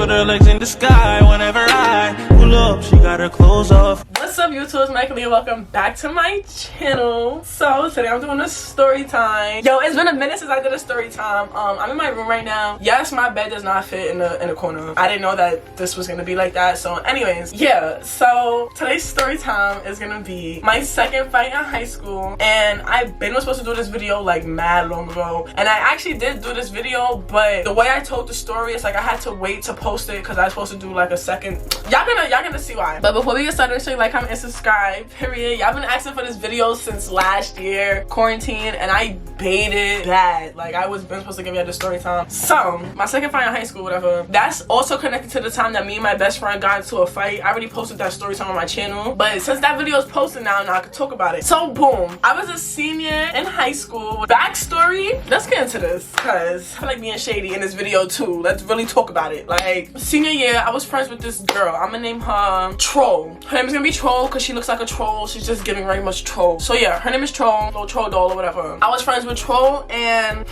put her legs in the sky whenever I pull up, she got her clothes off. What's up, YouTube? It's Mícah Leia. Welcome back to my channel. So today I'm doing a story time. Yo, it's been a minute since I did a story time. I'm in my room right now. Yes, my bed does not fit in the corner. I didn't know that this was gonna be like that. So anyways, yeah, so today's story time is gonna be my second fight in high school, and I've been supposed to do this video like mad long ago, and I actually did do this video, but the way I told the story, it's like I had to wait to post it because I was supposed to do like a second. Y'all gonna see why. But before we get started, make sure you like, comment, and subscribe. Period. Y'all been asking for this video since last year, quarantine, and I baited that. Like I was been supposed to give you the story time. So my second fight in high school, whatever. That's also connected to the time that me and my best friend got into a fight. I already posted that story time on my channel, but since that video is posted now I can talk about it. So boom, I was a senior in high school. Backstory. Let's get into this because I feel like being shady in this video too. Let's really talk about it. Like senior year, I was friends with this girl. I'm gonna name her Troll. Her name is gonna be Troll because she looks like a troll. She's just giving very much troll. So yeah, her name is Troll, little troll doll or whatever. I was friends with Troll and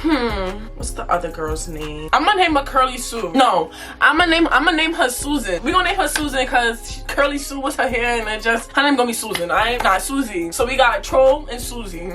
what's the other girl's name? I'm gonna name her Curly Sue. No, I'm gonna name her Susan. We're gonna name her Susan because Curly Sue was her hair and her name gonna be Susan. Not Susie. So we got Troll and Susie.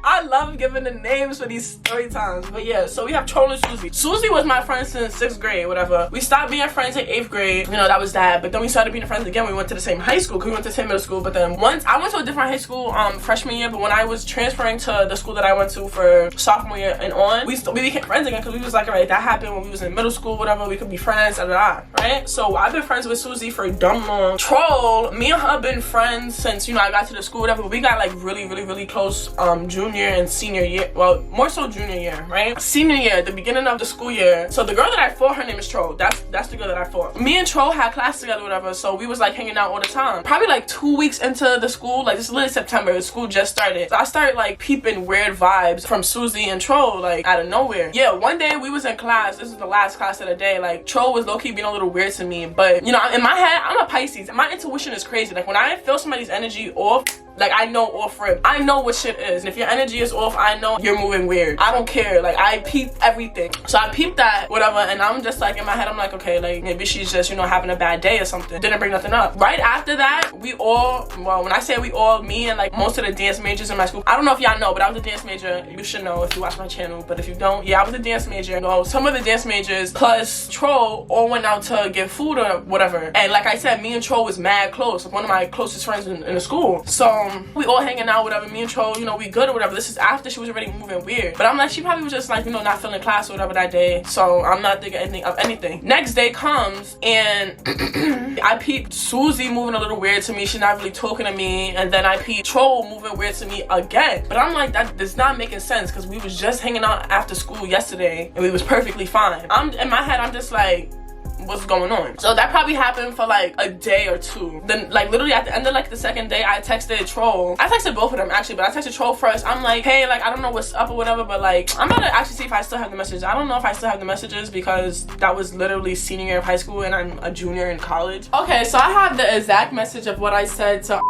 I love giving the names for these story times. But yeah, so we have Troll and Susie. Susie was my friend since 6th grade, whatever. We stopped being friends in 8th grade. You know, that was that. But then we started being friends again. We went to the same high school because we went to the same middle school. But then once I went to a different high school freshman year, but when I was transferring to the school that I went to for sophomore year and on, we became friends again because we was like, all right, that happened when we was in middle school, whatever. We could be friends, right? So I've been friends with Susie for dumb long. Troll, me and her been friends since, you know, I got to the school, whatever. But we got like really close junior and senior year. Well, more so junior year, right? Senior year, the beginning of the school year. So the girl that I fought, her name is Troll. That's the girl that I fought. Me and Troll had class together, whatever. So we was like hanging out all the time. Probably like 2 weeks into the school, like it's literally September, the school just started. So I started like peeping weird vibes from Susie and Troll, like out of nowhere. Yeah, one day we was in class. This is the last class of the day. Like Troll was low-key being a little weird to me, but you know, in my head, I'm a Pisces and my intuition is crazy. Like when I feel somebody's energy off, like I know off rip. I know what shit is. And if your energy is off, I know you're moving weird. I don't care. Like I peep everything. So I peeped that, whatever, and I'm just like in my head, I'm like, okay, like maybe she's just, you know, having a bad day or something. Didn't bring nothing up. Right after that, we all, well, when I say we all, me and like most of the dance majors in my school, I don't know if y'all know, but I was a dance major. You should know if you watch my channel, but if you don't, yeah, I was a dance major. You know, some of the dance majors plus Troll all went out to get food or whatever. And like I said, me and Troll was mad close. Like one of my closest friends in the school. So we all hanging out, whatever. Me and Troll, you know, we good or whatever. This is after she was already moving weird. But I'm like, she probably was just like, you know, not feeling class or whatever that day. So I'm not thinking anything of anything. Next day comes and I peeped Susie moving a little weird to me. She's not really talking to me. And then I peeped Troll moving weird to me again. But I'm like, that does not making sense because we was just hanging out after school yesterday and we was perfectly fine. In my head, I'm just like, what's going on? So that probably happened for like a day or two. Then like literally at the end of like the second day, I texted Troll. I texted both of them actually, but I texted Troll first. I'm like, hey, like I don't know what's up or whatever, but like I'm about to actually see if I still have the messages. I don't know if I still have the messages because that was literally senior year of high school and I'm a junior in college. Okay, so I have the exact message of what I said to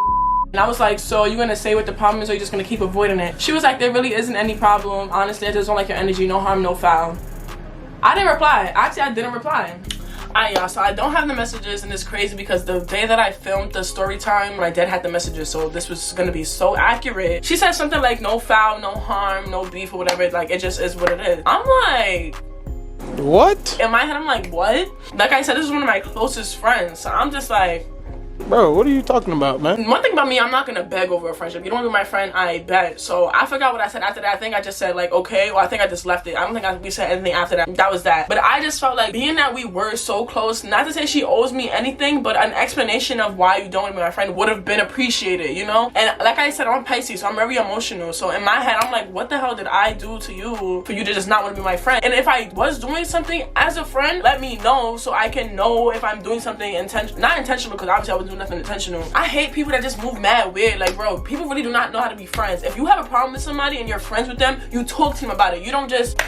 and I was like, so are you gonna say what the problem is or are you just gonna keep avoiding it? She was like, there really isn't any problem. Honestly, I just don't like your energy. No harm, no foul. I didn't reply. Actually, I didn't reply. Alright y'all, so I don't have the messages and it's crazy because the day that I filmed the story time, my dad had the messages, so this was gonna be so accurate. She said something like no foul, no harm, no beef or whatever, like it just is what it is. I'm like, what? In my head I'm like, what? Like I said, this is one of my closest friends, so I'm just like, bro, what are you talking about, man? One thing about me, I'm not gonna beg over a friendship. You don't want to be my friend, I bet. So I forgot what I said after that. I think I just said like, okay, or I think I just left it. I don't think we said anything after that. That was that. But I just felt like being that we were so close, not to say she owes me anything, but an explanation of why you don't want to be my friend would have been appreciated, you know? And like I said, I'm Pisces, so I'm very emotional. So in my head, I'm like, what the hell did I do to you for you to just not want to be my friend? And if I was doing something as a friend, let me know so I can know if I'm doing something not intentional, because obviously I was doing nothing intentional. I hate people that just move mad weird. Like, bro, people really do not know how to be friends. If you have a problem with somebody and you're friends with them, you talk to them about it. You don't just,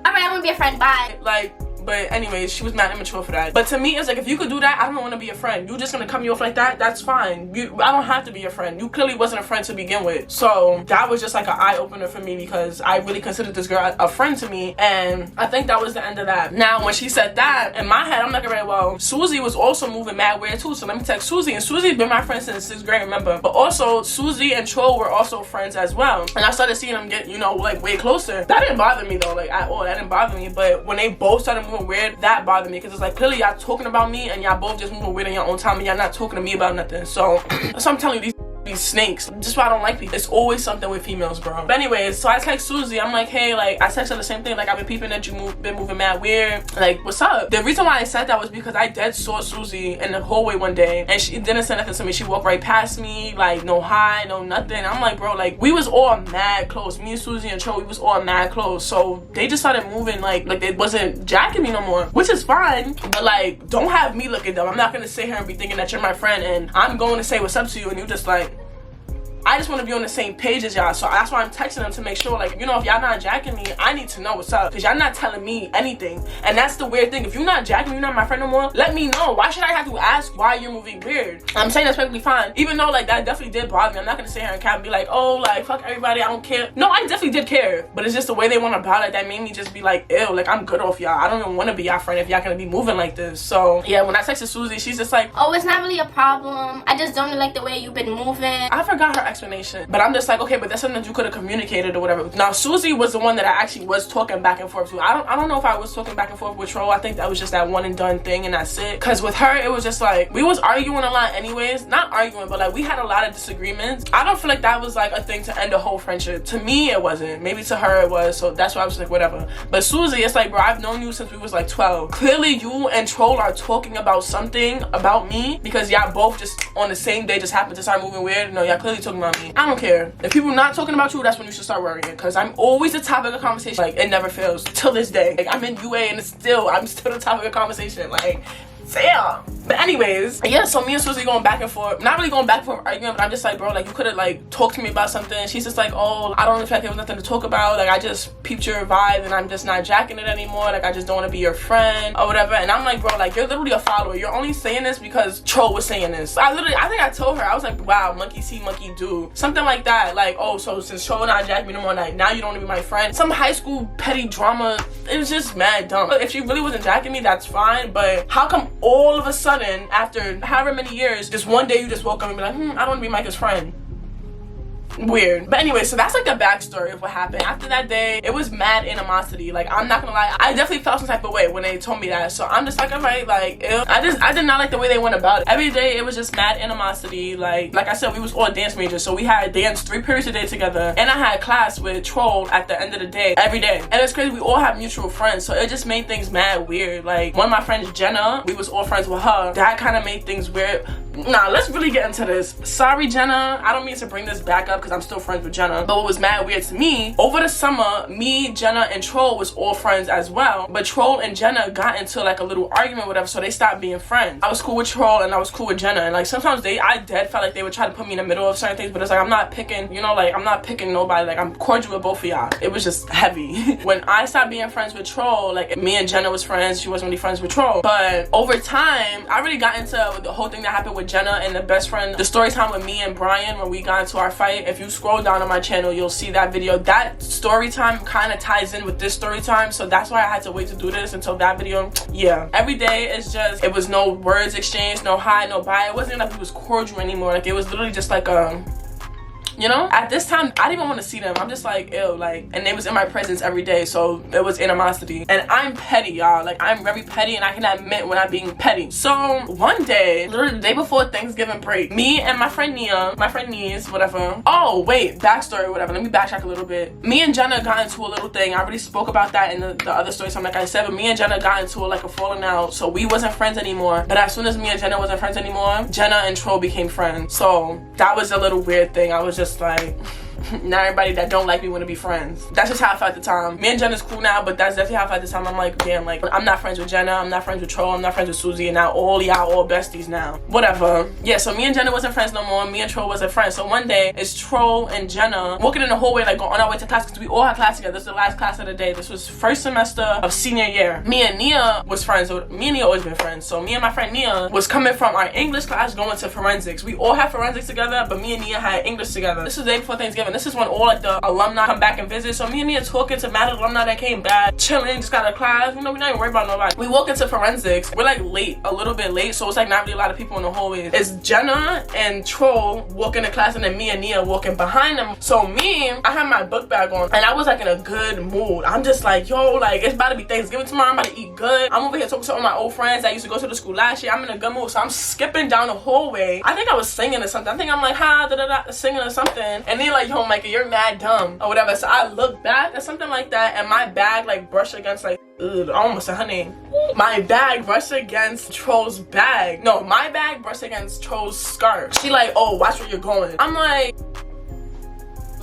alright, I'm gonna be a friend, bye. Like, But anyways, she was mad immature for that. But to me, it's like, if you could do that, I don't want to be a friend. You just gonna cut me off like that? That's fine. I don't have to be your friend. You clearly wasn't a friend to begin with. So that was just like an eye-opener for me, because I really considered this girl a friend to me, and I think that was the end of that. Now, when she said that, in my head, I'm like, alright, well, Susie was also moving mad weird too, so let me text Susie. And Susie's been my friend since 6th grade, remember? But also, Susie and Troll were also friends as well, and I started seeing them get, you know, like way closer. That didn't bother me though, like at all. That didn't bother me. But when they both started moving weird, that bothered me, because it's like, clearly y'all talking about me and y'all both just moving weird in your own time, and y'all not talking to me about nothing. So I'm telling you, these snakes, just why I don't like people. It's always something with females, bro. But anyways, so I text Susie. I'm like, hey, like, I text her the same thing, like, I've been peeping that you been moving mad weird, like, what's up? The reason why I said that was because I dead saw Susie in the hallway one day, and she didn't say nothing to me. She walked right past me, like, no hi, no nothing. I'm like, bro, like, we was all mad close. Me and Susie and Cho, we was all mad close. So they just started moving like they wasn't jacking me no more, which is fine, but like, don't have me looking dumb. I'm not gonna sit here and be thinking that you're my friend and I'm going to say what's up to you and you just like, I just want to be on the same page as y'all. So that's why I'm texting them, to make sure, like, you know, if y'all not jacking me, I need to know what's up, because y'all not telling me anything. And that's the weird thing. If you're not jacking me, you're not my friend no more, let me know. Why should I have to ask why you're moving weird? I'm saying that's perfectly fine, even though, like, that definitely did bother me. I'm not gonna sit here and cap and be like, oh, like, fuck everybody, I don't care. No, I definitely did care, but it's just the way they went about it that made me just be like, ew, like, I'm good off y'all. I don't even want to be y'all friend if y'all gonna be moving like this. So yeah, when I texted Susie, she's just like, oh, it's not really a problem, I just don't like the way you've been moving. I forgot her explanation, but I'm just like, okay, but that's something that you could have communicated or whatever. Now, Susie was the one that I actually was talking back and forth to. I don't know if I was talking back and forth with Troll. I think that was just that one and done thing, and that's it. Because with her, it was just like, we was arguing a lot anyways. Not arguing, but like, we had a lot of disagreements. I don't feel like that was like a thing to end a whole friendship. To me, it wasn't. Maybe to her it was, so that's why I was like, whatever. But Susie, it's like, bro, I've known you since we was like 12. Clearly, you and Troll are talking about something about me, because y'all both just on the same day just happened to start moving weird. No, y'all clearly talking about me. I don't care. If people not talking about you, that's when you should start worrying, because I'm always the topic of conversation. Like, it never fails till this day. Like, I'm in UA and I'm still the topic of conversation. Like, damn. But anyways, yeah, so me and Susie going back and forth, not really going back and forth arguing, but I'm just like, bro, like, you could have like talked to me about something. She's just like, oh, I don't feel like there was nothing to talk about, like, I just peeped your vibe and I'm just not jacking it anymore, like, I just don't want to be your friend or whatever. And I'm like, bro, like, you're literally a follower. You're only saying this because Troll was saying this. I think I told her, I was like, wow, monkey see, monkey do, something like that. Like, oh, so since Troll not jacking me no more, like, now you don't want to be my friend. Some high school petty drama. It was just mad dumb. But if she really wasn't jacking me, that's fine, but how come all of a sudden, after however many years, just one day you just woke up and be like, I don't want to be Micah's friend? Weird. But anyway, so that's like the backstory of what happened. After that day, it was mad animosity. Like, I'm not gonna lie, I definitely felt some type of way when they told me that. So I'm just like, alright, like, ew. I did not like the way they went about it. Every day it was just mad animosity. Like I said, we was all dance majors, so we had dance 3 periods a day together, and I had class with Troll at the end of the day every day. And it's crazy, we all have mutual friends, so it just made things mad weird. Like, one of my friends, Jenna, we was all friends with her. That kind of made things weird. Nah, let's really get into this. Sorry, Jenna, I don't mean to bring this back up because I'm still friends with Jenna, but what was mad weird to me, over the summer, me, Jenna, and Troll was all friends as well, but Troll and Jenna got into like a little argument, whatever, so they stopped being friends. I was cool with Troll and I was cool with Jenna, and like sometimes I dead felt like they would try to put me in the middle of certain things, but it's like, I'm not picking, you know, like, I'm not picking nobody. Like, I'm cordial with both of y'all. It was just heavy. When I stopped being friends with Troll, like, me and Jenna was friends, she wasn't really friends with Troll, but over time, I really got into the whole thing that happened with Jenna and the best friend, the story time with me and Brian when we got into our fight. If you scroll down on my channel, you'll see that video. That story time kind of ties in with this story time, so that's why I had to wait to do this until that video. Yeah, every day it's just, it was no words exchanged, no hi, no bye. It wasn't like it was cordial anymore. Like, it was literally just like you know, at this time I didn't even want to see them. I'm just like, ew, like, and they was in my presence every day, so it was animosity. And I'm petty, y'all. Like, I'm very petty, and I can admit when I'm being petty. So one day, literally the day before Thanksgiving break, me and my friend Nia, my friend Niece, whatever. Oh wait, backstory, whatever. Let me backtrack a little bit. Me and Jenna got into a little thing. I already spoke about that in the other story, so like I said, but me and Jenna got into like a falling out, so we wasn't friends anymore. But as soon as me and Jenna wasn't friends anymore, Jenna and Troll became friends. So that was a little weird thing. I was just like, Not everybody that don't like me want to be friends. That's just how I felt at the time. Me and Jenna's cool now, but that's definitely how I felt at the time. I'm like, damn, like, I'm not friends with Jenna, I'm not friends with Troll, I'm not friends with Susie, and now all y'all all besties now. Whatever. Yeah, so me and Jenna wasn't friends no more. Me and Troll wasn't friends. So one day, it's Troll and Jenna walking in the hallway, like, on our way to class, because we all had class together. This is the last class of the day. This was first semester of senior year. Me and Nia was friends. So me and Nia always been friends. So me and my friend Nia was coming from our English class going to forensics. We all had forensics together, but me and Nia had English together. This is the day before Thanksgiving. This is when all like the alumni come back and visit. So me and Nia talking to mad alumni that came back, chilling, just got out of class. You know, we're not even worried about nobody. We walk into forensics. We're like late, a little bit late, so it's like not really a lot of people in the hallways. It's Jenna and Troll walking to class, and then me and Nia walking behind them. So me, I had my book bag on, and I was like in a good mood. I'm just like, yo, like it's about to be Thanksgiving tomorrow. I'm about to eat good. I'm over here talking to all my old friends that used to go to the school last year. I'm in a good mood, so I'm skipping down the hallway. I think I was singing or something. I think I'm like, ha, da da da, singing or something. And then like, yo, Micah, you're mad dumb or whatever. So I look back or something like that, and my bag like brushed against like, ugh, I almost said her name. My bag brushed against Troll's bag. No, my bag brushed against Troll's scarf. She like, oh, watch where you're going. I'm like,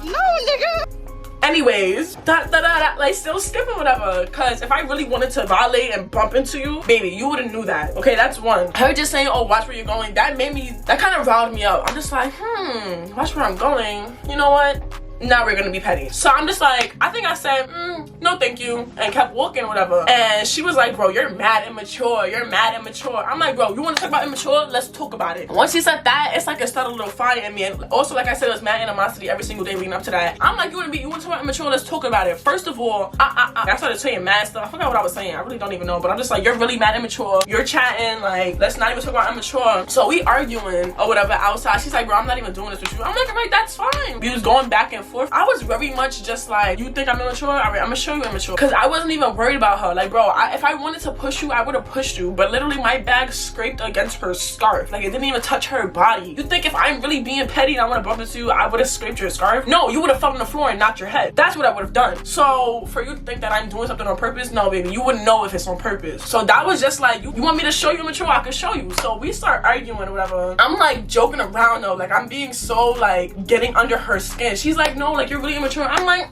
no, nigga. Anyways, like still skipping whatever. Cause if I really wanted to violate and bump into you, baby, you would've knew that. Okay, that's one. Her just saying, oh, watch where you're going, that kind of riled me up. I'm just like, watch where I'm going. You know what? Now we're gonna be petty. So I'm just like, I think I said, no thank you, and kept walking or whatever. And she was like, bro, you're mad immature. You're mad immature. I'm like, bro, you wanna talk about immature? Let's talk about it. Once she said that, it's like it started a little fire in me. And also, like I said, it was mad animosity every single day leading up to that. I'm like, you wanna talk about immature? Let's talk about it. First of all, I started saying mad stuff. I forgot what I was saying. I really don't even know, but I'm just like, you're really mad immature. You're chatting, like, let's not even talk about immature. So we arguing or whatever outside. She's like, bro, I'm not even doing this with you. I'm like, right, that's fine. We was going back and forth. I was very much just like, you think I'm immature? All right, I'm gonna show you immature. Because I wasn't even worried about her. Like, bro, if I wanted to push you, I would have pushed you. But literally, my bag scraped against her scarf. Like, it didn't even touch her body. You think if I'm really being petty and I want to bump into you, I would have scraped your scarf? No, you would have fell on the floor and knocked your head. That's what I would have done. So, for you to think that I'm doing something on purpose, no, baby, you wouldn't know if it's on purpose. So that was just like, you want me to show you immature? I can show you. So we start arguing or whatever. I'm like joking around though. Like, I'm being so like getting under her skin. She's like, no, like you're really immature. I'm like,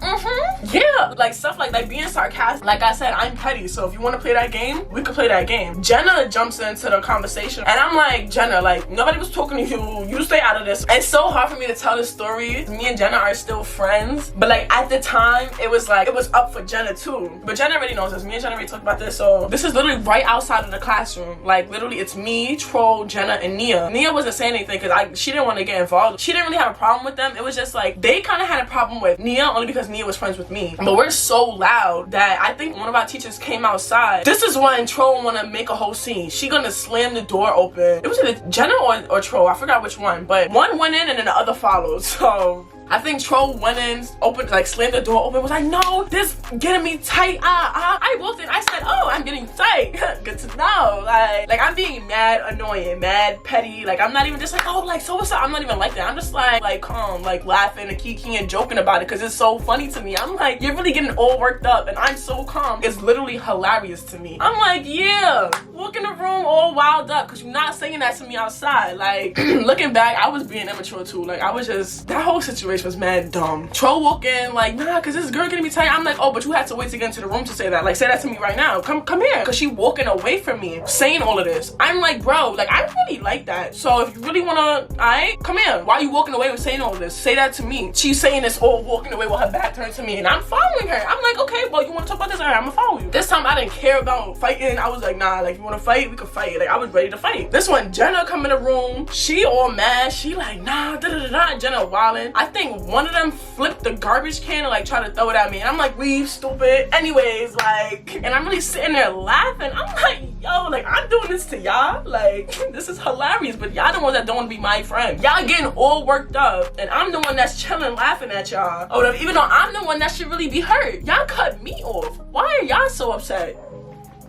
yeah, like stuff like being sarcastic. Like I said, I'm petty, so if you want to play that game, we could play that game. Jenna jumps into the conversation, and I'm like, Jenna, like nobody was talking to you. You stay out of this. It's so hard for me to tell this story. Me and Jenna are still friends, but like at the time, it was like it was up for Jenna too. But Jenna already knows this. Me and Jenna already talked about this. So this is literally right outside of the classroom. Like literally, it's me, Troll, Jenna, and Nia. Nia wasn't saying anything because she didn't want to get involved. She didn't really have a problem with them. It was just like they kind of had a problem with Nia only because Nia was friends with me. But we're so loud that I think one of our teachers came outside. This is when Troll want to make a whole scene. She gonna slam the door open. It was either Jenna or Troll. I forgot which one, but one went in and then the other followed. So I think Troll went in, opened, like slammed the door open, was like, no, this getting me tight. I walked in, I said, oh, I'm getting tight. Good to know. Like I'm being mad annoying, mad petty. Like I'm not even just like, oh, like so what's up? I'm not even like that. I'm just like calm, like laughing and kikiing and joking about it because it's so funny to me. I'm like, you're really getting all worked up and I'm so calm. It's literally hilarious to me. I'm like, yeah, walk in the room all wild up because you're not saying that to me outside. Like looking back, I was being immature too. Like I was just, that whole situation was mad dumb. Troll walk in like, nah, cause this girl getting me tight. I'm like, oh, but you had to wait to get into the room to say that. Like, say that to me right now. Come here. Cause she walking away from me, saying all of this. I'm like, bro, like I really like that. So if you really wanna, alright, come here. Why are you walking away with saying all of this? Say that to me. She's saying this all walking away with her back turned to me, and I'm following her. I'm like, okay, well, you wanna talk about this? Alright, I'm gonna follow you. This time I didn't care about fighting. I was like, nah, like you wanna fight, we could fight. Like I was ready to fight. This one, Jenna come in the room. She all mad. She like, nah, da da da da. Jenna wildin'. I think one of them flipped the garbage can and like try to throw it at me, and I'm like, leave, stupid. Anyways, like, and I'm really sitting there laughing. I'm like, yo, like I'm doing this to y'all. Like this is hilarious, but y'all the ones that don't want to be my friend. Y'all getting all worked up, and I'm the one that's chilling, laughing at y'all. Or whatever, even though I'm the one that should really be hurt. Y'all cut me off. Why are y'all so upset?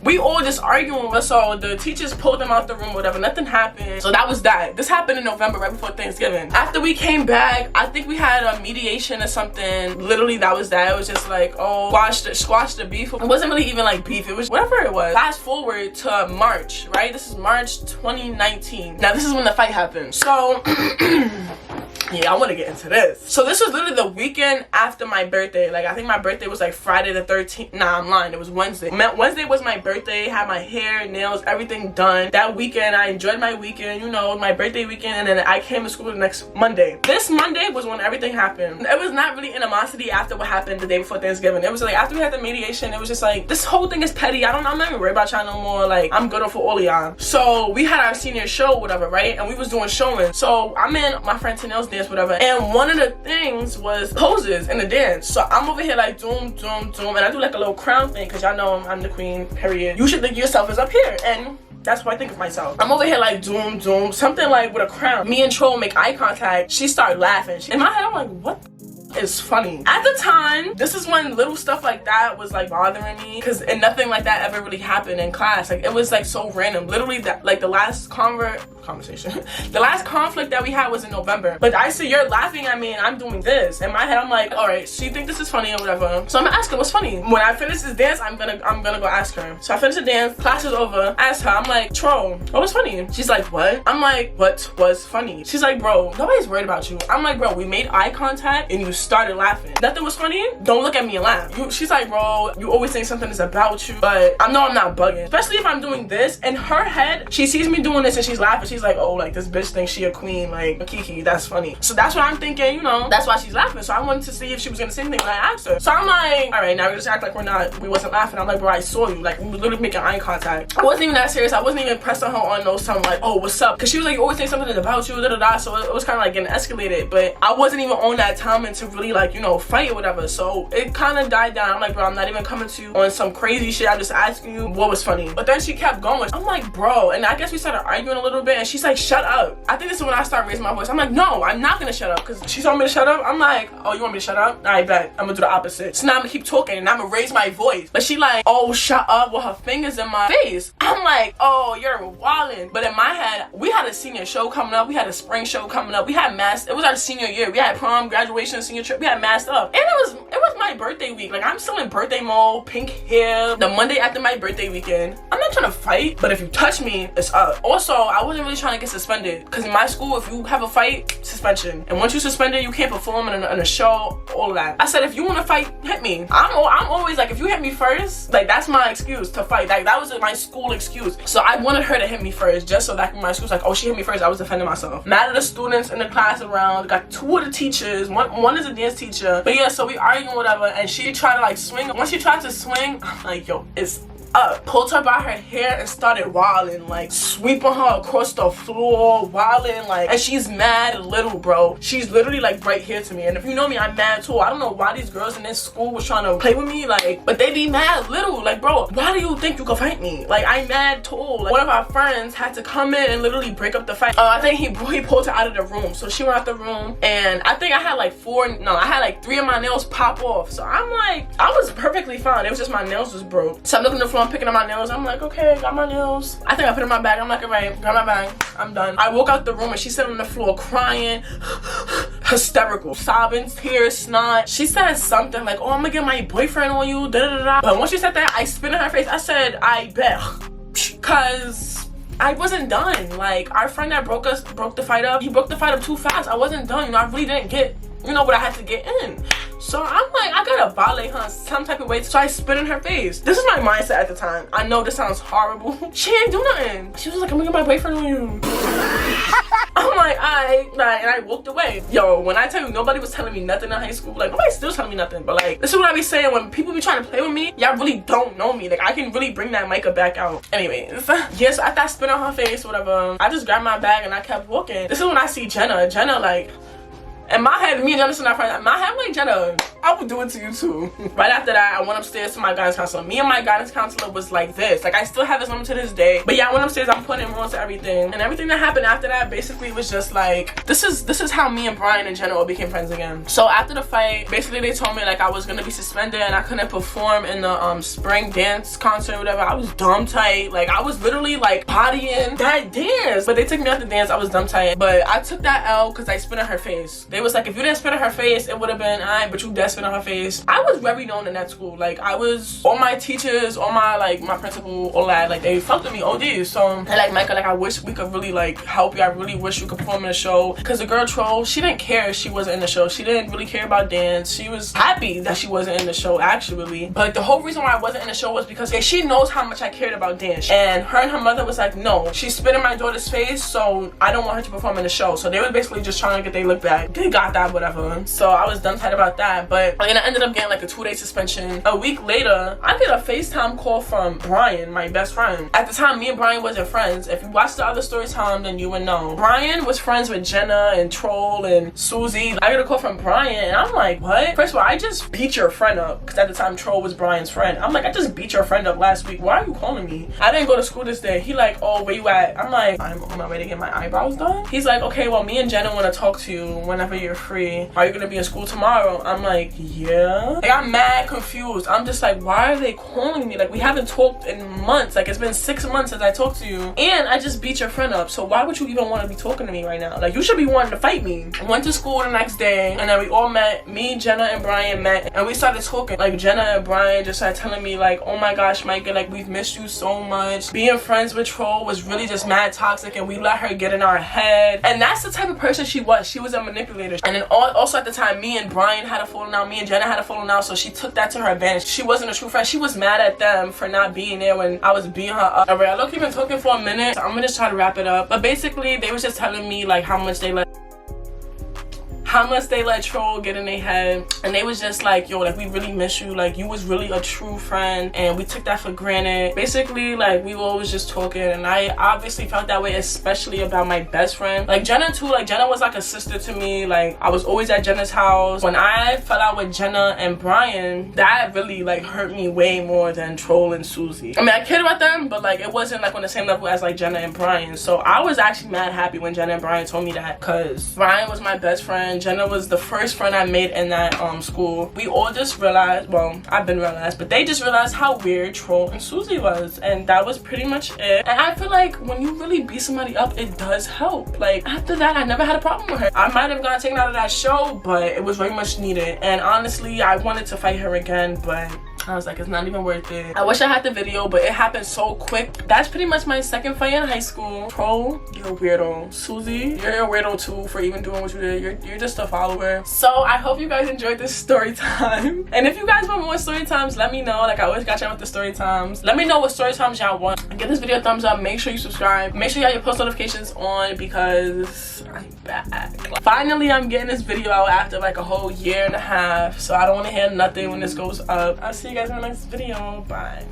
We all just arguing, so the teachers pulled them out the room, whatever, nothing happened. So that was that. This happened in November, right before Thanksgiving. After we came back, I think we had a mediation or something. Literally, that was that. It was just like, oh, squash the beef. It wasn't really even like beef, it was whatever it was. Fast forward to March, right? This is March 2019. Now, this is when the fight happened. So, Yeah, I want to get into this. So this was literally the weekend after my birthday. Like, I think my birthday was like Friday the 13th. Nah, I'm lying. It was Wednesday. Wednesday was my birthday. Had my hair, nails, everything done. That weekend, I enjoyed my weekend, you know, my birthday weekend. And then I came to school the next Monday. This Monday was when everything happened. It was not really animosity after what happened the day before Thanksgiving. It was like after we had the mediation, it was just like, this whole thing is petty. I'm not even worried about y'all no more. Like, I'm good for all of y'all. So we had our senior show, whatever, right? And we was doing showing. So I'm in my friend Tanel's dance, whatever. And one of the things was poses in the dance. So I'm over here like doom, doom, doom. And I do like a little crown thing because y'all know I'm the queen, period. You should think yourself is up here. And that's what I think of myself. I'm over here like doom, doom, something like with a crown. Me and Troll make eye contact. She started laughing. In my head, I'm like, what is funny? At the time, this is when little stuff like that was like bothering me, because nothing like that ever really happened in class. Like, it was like so random. Literally, that like the last conversation the last conflict that we had was in November. But I see you're laughing at me and I'm doing this. In my head, I'm like, all right, so you think this is funny or whatever. So I'm gonna ask her what's funny. When I finish this dance, I'm gonna go ask her. So I finish the dance, class is over, ask her, I'm like, Tro, what was funny? She's like, what? I'm like, what was funny? She's like, bro, nobody's worried about you. I'm like, bro, we made eye contact and you started laughing. Nothing was funny? Don't look at me and laugh. She's like, bro, you always think something is about you, but I know I'm not bugging. Especially if I'm doing this. In her head, she sees me doing this and she's laughing. She's like, oh, like this bitch thinks she a queen, like Kiki, that's funny. So that's what I'm thinking, you know, that's why she's laughing. So I wanted to see if she was gonna say anything when I asked her. So I'm like, all right, now we just act like we wasn't laughing. I'm like, bro, I saw you. Like, we were literally making eye contact. I wasn't even that serious. I wasn't even pressing her on no something like, oh, what's up? Because she was like, you always think something is about you, da da da. So it was kind of like getting escalated, but I wasn't even on that timing to really like, you know, fight or whatever. So it kind of died down. I'm like, bro, I'm not even coming to you on some crazy shit. I'm just asking you what was funny. But then she kept going. I'm like, bro, and I guess we started arguing a little bit and she's like, shut up. I think this is when I start raising my voice. I'm like, no, I'm not gonna shut up, because she told me to shut up. I'm like, oh, you want me to shut up? I bet I'm gonna do the opposite. So now I'm gonna keep talking and I'm gonna raise my voice. But she like, oh, shut up, with her fingers in my face. I'm like, oh, you're wildin'. But in my head, we had a senior show coming up. We had a spring show coming up. We had it was our senior year. We had prom, graduation, senior trip. We had masked up. And it was my birthday week. Like, I'm still in birthday mode, pink hair. The Monday after my birthday weekend. I'm not trying to fight, but if you touch me, it's up. Also, I wasn't really trying to get suspended, because in my school, if you have a fight, suspension. And once you suspended, you can't perform in a show, all of that. I said, if you want to fight, hit me. I'm always like, if you hit me first, like, that's my excuse to fight. Like, that was my school excuse. So I wanted her to hit me first, just so that my school's like, oh, she hit me first, I was defending myself. Mad at the students in the class around, got two of the teachers, one is a dance teacher. But yeah, so we arguing whatever, and she tried to like swing. Once she tried to swing, I'm like, yo, it's up. Pulled her by her hair and started wilding, like sweeping her across the floor, wilding, like, and she's mad little, bro. She's literally like right here to me, and if you know me, I'm mad too. I don't know why these girls in this school was trying to play with me, like, but they be mad little. Like, bro, why do you think you can fight me? Like, I'm mad too. Like, one of our friends had to come in and literally break up the fight. I think he pulled her out of the room, so she went out the room, and I think I had like I had like 3 of my nails pop off. So I'm like, I was perfectly fine. It was just my nails was broke. So I'm looking at the floor, I'm picking up my nails. I'm like, okay, got my nails. I think I put it in my bag. I'm like, all right, got my bag. I'm done. I woke out the room and she's sitting on the floor crying, hysterical, sobbing, tears, snot. She said something like, oh, I'm gonna get my boyfriend on you, da da da da. But once she said that, I spit in her face. I said, I bet, cause I wasn't done. Like, our friend that broke the fight up, he broke the fight up too fast. I wasn't done. You know, I really didn't get, you know, what I had to get in. So I'm like, I gotta violate her some type of way. So I spit in her face. This is my mindset at the time. I know this sounds horrible. She ain't do nothing. She was like, I'm gonna get my boyfriend on you. I'm like, and I walked away. Yo, when I tell you nobody was telling me nothing in high school, like, nobody's still telling me nothing. But like, this is what I be saying, when people be trying to play with me, y'all really don't know me. Like, I can really bring that Mícah back out. Anyways, yes, after I spit on her face, whatever, I just grabbed my bag and I kept walking. This is when I see Jenna. Jenna, like, in my head, me and Jenna still not friends. In my head, I'm like, Jenna, I would do it to you too. Right after that, I went upstairs to my guidance counselor. Me and my guidance counselor was like this. Like, I still have his number to this day. But yeah, I went upstairs, I'm putting rules to everything. And everything that happened after that basically was just like, this is how me and Brian in general became friends again. So after the fight, basically they told me like I was gonna be suspended and I couldn't perform in the spring dance concert or whatever. I was dumb tight. Like, I was literally like bodying that dance. But they took me out the dance, I was dumb tight. But I took that L because I spit in her face. They they was like, if you didn't spit in her face, it would have been alright, but you dead spit in her face. I was very known in that school. Like, I was, all my teachers, all my, like, my principal, all that, like, they fucked with me OD. So, and like, Mícah, like, I wish we could really, like, help you. I really wish you could perform in the show. Because the girl Troll, she didn't care if she wasn't in the show. She didn't really care about dance. She was happy that she wasn't in the show, actually. But the whole reason why I wasn't in the show was because she knows how much I cared about dance. And her mother was like, no, she spit in my daughter's face, so I don't want her to perform in the show. So they were basically just trying to get their look back. They got that, whatever. So I was done tight about that. But I ended up getting like a 2-day suspension. A week later, I get a FaceTime call from Brian, my best friend. At the time, me and Brian wasn't friends. If you watched the other Storytime, then you would know. Brian was friends with Jenna and Troll and Susie. I get a call from Brian, and I'm like, what? First of all, I just beat your friend up. Because at the time, Troll was Brian's friend. I'm like, I just beat your friend up last week. Why are you calling me? I didn't go to school this day. He like, oh, where you at? I'm like, I'm on my way to get my eyebrows done. He's like, okay, well, me and Jenna want to talk to you whenever you're free. Are you gonna be in school tomorrow? I'm like, yeah. Like, I'm mad confused. I'm just like, why are they calling me? Like, we haven't talked in months. Like, it's been 6 months since I talked to you, and I just beat your friend up. So why would you even want to be talking to me right now? Like, you should be wanting to fight me. I went to school the next day, and then we all met. Me, Jenna, and Brian met, and we started talking. Like, Jenna and Brian just started telling me like, oh my gosh, Mícah, like, we've missed you so much. Being friends with Troll was really just mad toxic, and we let her get in our head. And that's the type of person she was. She was a manipulator. And then also at the time, me and Brian had a falling out. Me and Jenna had a falling out, so she took that to her advantage. She wasn't a true friend. She was mad at them for not being there when I was beating her up. Alright, I look, we've been talking for a minute, so I'm gonna just try to wrap it up. But basically, they was just telling me like how much they let Troll get in their head, and they was just like, yo, like, we really miss you, like, you was really a true friend, and we took that for granted. Basically, like, we were always just talking, and I obviously felt that way, especially about my best friend. Like, Jenna too, like, Jenna was like a sister to me. Like, I was always at Jenna's house. When I fell out with Jenna and Brian, that really like hurt me way more than Troll and Susie. I mean, I cared about them, but like, it wasn't like on the same level as like Jenna and Brian. So I was actually mad happy when Jenna and Brian told me that, because Brian was my best friend. Jenna was the first friend I made in that school. We all just realized, well, I've been realized, but they just realized how weird Troll and Susie was, and that was pretty much it. And I feel like when you really beat somebody up, it does help. Like, after that, I never had a problem with her. I might have gotten taken out of that show, but it was very much needed. And honestly, I wanted to fight her again, but I was like, it's not even worth it. I wish I had the video, but it happened so quick. That's pretty much my second fight in high school. Troll, you're a weirdo. Susie, you're a weirdo too for even doing what you did. You're just a follower. So I hope you guys enjoyed this story time. And if you guys want more story times, let me know. Like, I always got y'all with the story times. Let me know what story times y'all want. Give this video a thumbs up. Make sure you subscribe. Make sure you have your post notifications on, because I'm back. Finally, I'm getting this video out after like a whole 1.5 years. So I don't want to hear nothing when this goes up. I'll see you guys in the next video. Bye.